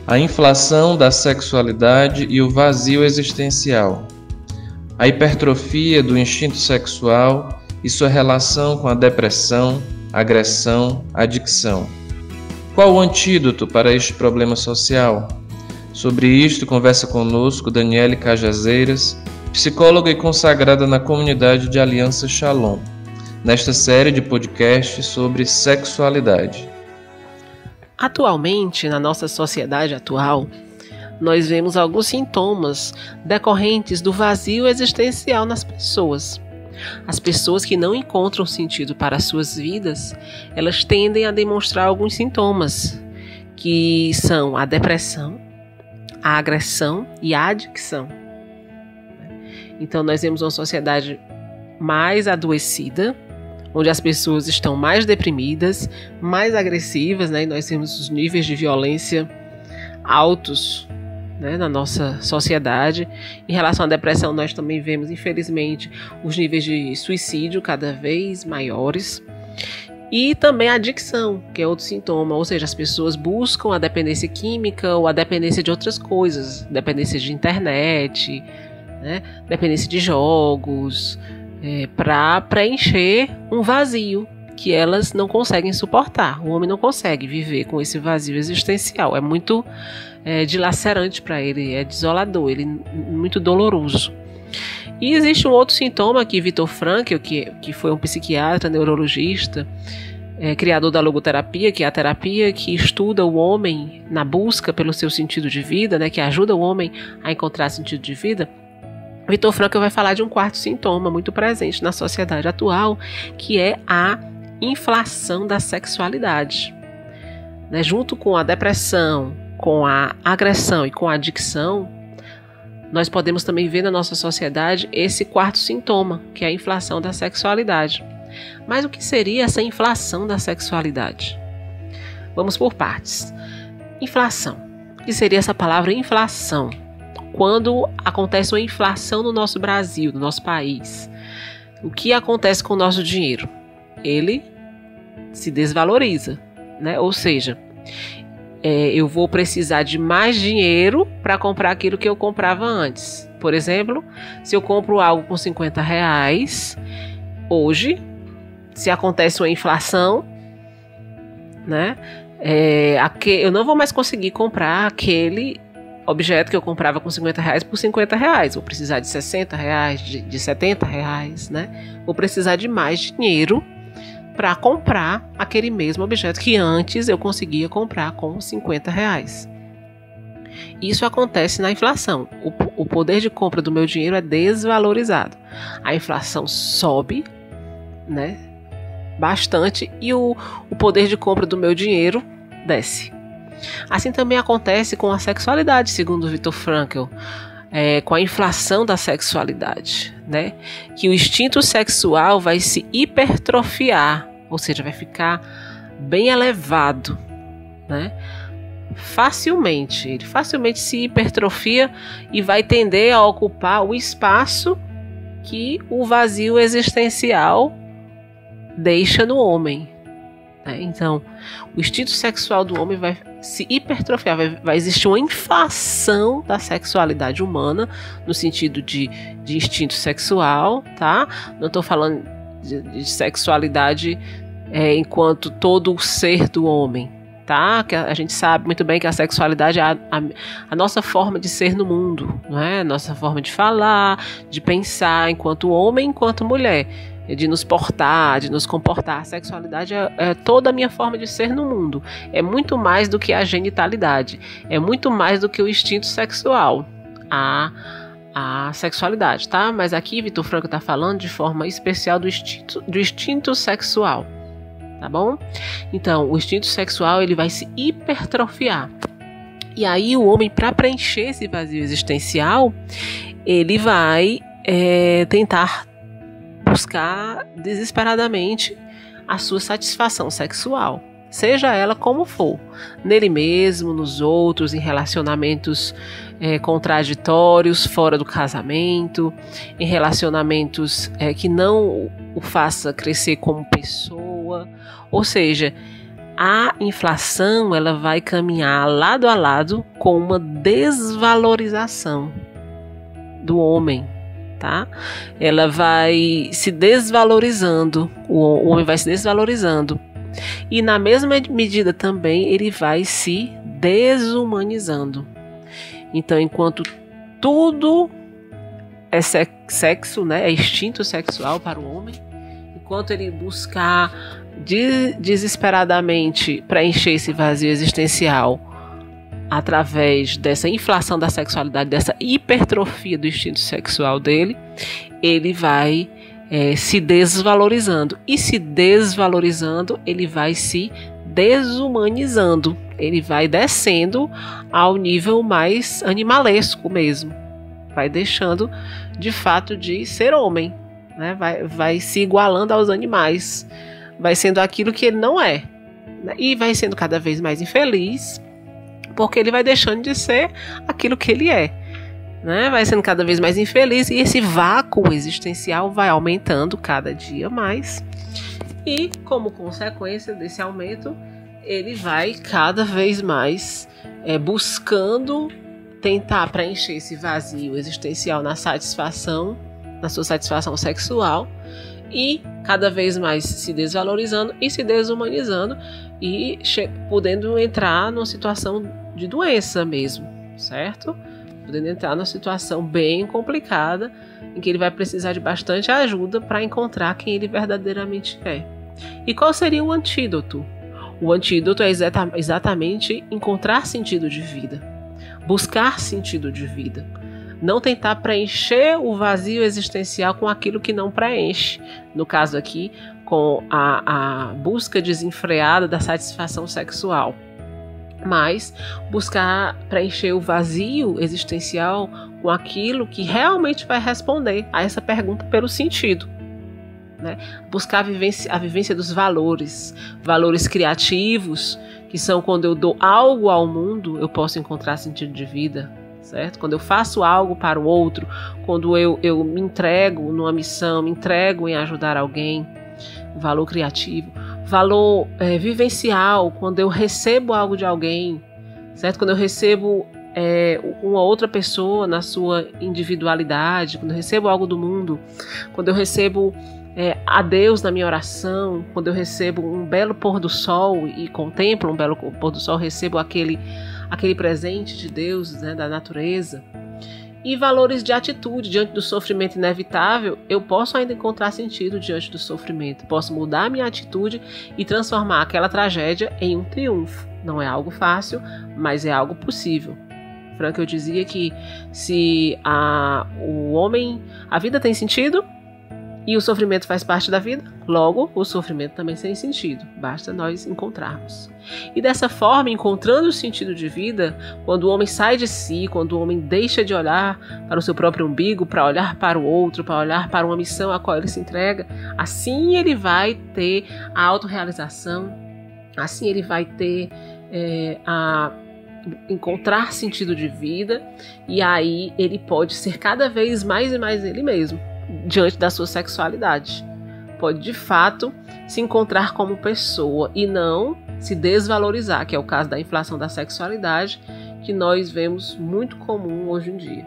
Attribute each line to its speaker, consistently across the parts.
Speaker 1: a inflação da sexualidade e o vazio existencial, a hipertrofia do instinto sexual e sua relação com a depressão, agressão, adicção. Qual o antídoto para este problema social? Sobre isto conversa conosco Daniele Cajazeiras, psicóloga e consagrada na comunidade de Aliança Shalom, nesta série de podcasts sobre sexualidade.
Speaker 2: Atualmente, na nossa sociedade atual, nós vemos alguns sintomas decorrentes do vazio existencial nas pessoas. As pessoas que não encontram sentido para as suas vidas, elas tendem a demonstrar alguns sintomas, que são a depressão, a agressão e a adicção. Então, nós vemos uma sociedade mais adoecida, onde as pessoas estão mais deprimidas, mais agressivas, né? E nós temos os níveis de violência altos, né, na nossa sociedade. Em relação à depressão, nós também vemos, infelizmente, os níveis de suicídio cada vez maiores. E também a adicção, que é outro sintoma, ou seja, as pessoas buscam a dependência química ou a dependência de outras coisas, dependência de internet, né, dependência de jogos, para preencher um vazio que elas não conseguem suportar. O homem não consegue viver com esse vazio existencial. É muito dilacerante para ele, é desolador, ele é muito doloroso. E existe um outro sintoma que Viktor Frankl, que foi um psiquiatra, neurologista, criador da logoterapia, que é a terapia que estuda o homem na busca pelo seu sentido de vida, né, que ajuda o homem a encontrar sentido de vida. Viktor Frankl vai falar de um quarto sintoma muito presente na sociedade atual, que é a inflação da sexualidade. Né? Junto com a depressão, com a agressão e com a adicção, nós podemos também ver na nossa sociedade esse quarto sintoma, que é a inflação da sexualidade. Mas o que seria essa inflação da sexualidade? Vamos por partes. Inflação. O que seria essa palavra inflação? Quando acontece uma inflação no nosso Brasil, no nosso país, o que acontece com o nosso dinheiro? Ele se desvaloriza, né? Ou seja, eu vou precisar de mais dinheiro para comprar aquilo que eu comprava antes. Por exemplo, se eu compro algo com R$50, hoje, se acontece uma inflação, né? Eu não vou mais conseguir comprar aquele objeto que eu comprava com R$50 por R$50. Vou precisar de R$60, de R$70, né? Vou precisar de mais dinheiro para comprar aquele mesmo objeto que antes eu conseguia comprar com R$50. Isso acontece na inflação. O poder de compra do meu dinheiro é desvalorizado. A inflação sobe, né, bastante, e o poder de compra do meu dinheiro desce. Assim também acontece com a sexualidade, segundo Viktor Frankl, com a inflação da sexualidade, né? Que o instinto sexual vai se hipertrofiar, ou seja, vai ficar bem elevado, né? Ele facilmente se hipertrofia e vai tender a ocupar o espaço que o vazio existencial deixa no homem. Então, o instinto sexual do homem vai se hipertrofiar, vai existir uma inflação da sexualidade humana, no sentido de instinto sexual, tá? Não estou falando de sexualidade enquanto todo o ser do homem, tá? Que a gente sabe muito bem que a sexualidade é a nossa forma de ser no mundo, não é? A nossa forma de falar, de pensar enquanto homem, enquanto mulher, de nos portar, de nos comportar. A sexualidade é toda a minha forma de ser no mundo. É muito mais do que a genitalidade. É muito mais do que o instinto sexual. A sexualidade, tá? Mas aqui Viktor Frankl está falando de forma especial do instinto sexual. Tá bom? Então, o instinto sexual ele vai se hipertrofiar. E aí o homem, para preencher esse vazio existencial, ele vai tentar buscar desesperadamente a sua satisfação sexual, seja ela como for, nele mesmo, nos outros, em relacionamentos contraditórios, fora do casamento, em relacionamentos que não o faça crescer como pessoa, ou seja, a inflação ela vai caminhar lado a lado com uma desvalorização do homem, tá? Ela vai se desvalorizando, o homem vai se desvalorizando e na mesma medida também ele vai se desumanizando. Então, enquanto tudo é sexo, né, é instinto sexual para o homem, enquanto ele buscar desesperadamente preencher esse vazio existencial através dessa inflação da sexualidade, dessa hipertrofia do instinto sexual dele, ele vai se desvalorizando. E se desvalorizando, ele vai se desumanizando. Ele vai descendo ao nível mais animalesco mesmo. Vai deixando, de fato, de ser homem, né? Vai se igualando aos animais. Vai sendo aquilo que ele não é. Né? E vai sendo cada vez mais infeliz, porque ele vai deixando de ser aquilo que ele é. Né? Vai sendo cada vez mais infeliz e esse vácuo existencial vai aumentando cada dia mais. E, como consequência desse aumento, ele vai cada vez mais buscando tentar preencher esse vazio existencial na sua satisfação sexual e cada vez mais se desvalorizando e se desumanizando e podendo entrar numa situação de doença mesmo, certo? Podendo entrar numa situação bem complicada em que ele vai precisar de bastante ajuda para encontrar quem ele verdadeiramente é. E qual seria o antídoto? O antídoto é exatamente encontrar sentido de vida, buscar sentido de vida, não tentar preencher o vazio existencial com aquilo que não preenche, no caso aqui, com a busca desenfreada da satisfação sexual, mas buscar preencher o vazio existencial com aquilo que realmente vai responder a essa pergunta pelo sentido. Né? Buscar a vivência dos valores criativos, que são quando eu dou algo ao mundo, eu posso encontrar sentido de vida, certo? Quando eu faço algo para o outro, quando eu me entrego numa missão, me entrego em ajudar alguém, valor criativo, valor vivencial, quando eu recebo algo de alguém, certo? Quando eu recebo uma outra pessoa na sua individualidade, quando eu recebo algo do mundo, quando eu recebo a Deus na minha oração, quando eu recebo um belo pôr do sol e contemplo um belo pôr do sol, recebo aquele presente de Deus, né, da natureza. E valores de atitude diante do sofrimento inevitável, eu posso ainda encontrar sentido diante do sofrimento, posso mudar a minha atitude e transformar aquela tragédia em um triunfo. Não é algo fácil, mas é algo possível. Frankl dizia que se a vida tem sentido, e o sofrimento faz parte da vida, logo o sofrimento também tem sentido, basta nós encontrarmos. E dessa forma, encontrando o sentido de vida, quando o homem sai de si, quando o homem deixa de olhar para o seu próprio umbigo, para olhar para o outro, para olhar para uma missão a qual ele se entrega, assim ele vai ter a autorrealização, assim ele vai ter encontrar sentido de vida, e aí ele pode ser cada vez mais e mais ele mesmo. Diante da sua sexualidade, pode de fato se encontrar como pessoa e não se desvalorizar, que é o caso da inflação da sexualidade, que nós vemos muito comum hoje em dia,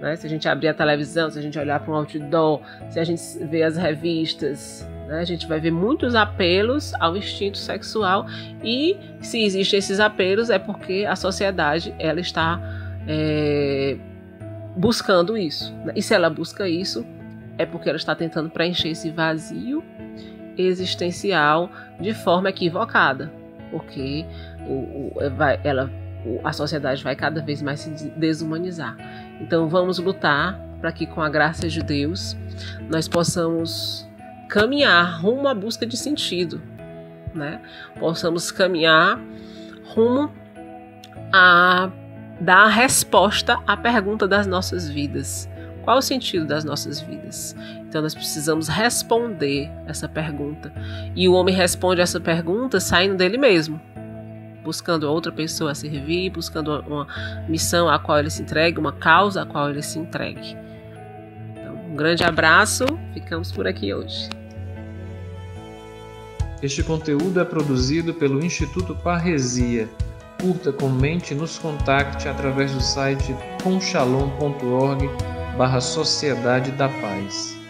Speaker 2: né? Se a gente abrir a televisão, se a gente olhar para um outdoor, se a gente ver as revistas, né? A gente vai ver muitos apelos ao instinto sexual, e se existem esses apelos é porque a sociedade ela está buscando isso. E se ela busca isso, é porque ela está tentando preencher esse vazio existencial de forma equivocada, porque a sociedade vai cada vez mais se desumanizar. Então vamos lutar para que, com a graça de Deus, nós possamos caminhar rumo à busca de sentido, né? Possamos caminhar rumo a dar a resposta à pergunta das nossas vidas. Qual o sentido das nossas vidas? Então nós precisamos responder essa pergunta. E o homem responde essa pergunta saindo dele mesmo, buscando outra pessoa a servir, buscando uma missão a qual ele se entregue, uma causa a qual ele se entregue. Então, um grande abraço, ficamos por aqui hoje.
Speaker 1: Este conteúdo é produzido pelo Instituto Parresia. Curta, comente e nos contacte através do site comshalom.org/Sociedade da Paz.